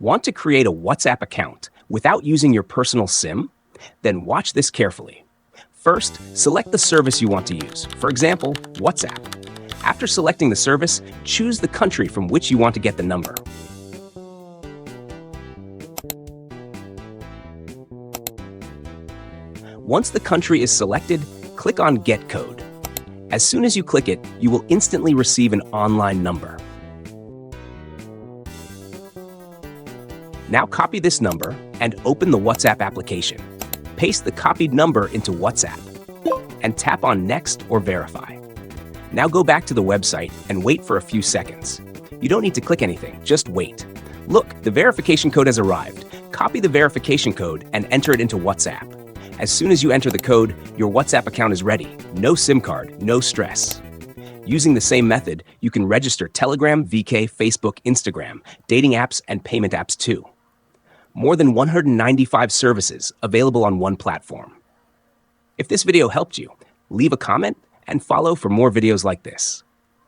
Want to create a WhatsApp account without using your personal SIM? Then watch this carefully. First, select the service you want to use, for example, WhatsApp. After selecting the service, choose the country from which you want to get the number. Once the country is selected, click on Get Code. As soon as you click it, you will instantly receive an online number. Now copy this number and open the WhatsApp application. Paste the copied number into WhatsApp and tap on Next or Verify. Now go back to the website and wait for a few seconds. You don't need to click anything, just wait. Look, the verification code has arrived. Copy the verification code and enter it into WhatsApp. As soon as you enter the code, your WhatsApp account is ready. No SIM card, no stress. Using the same method, you can register Telegram, VK, Facebook, Instagram, dating apps, and payment apps too. More than 195 services available on one platform. If this video helped you, leave a comment and follow for more videos like this.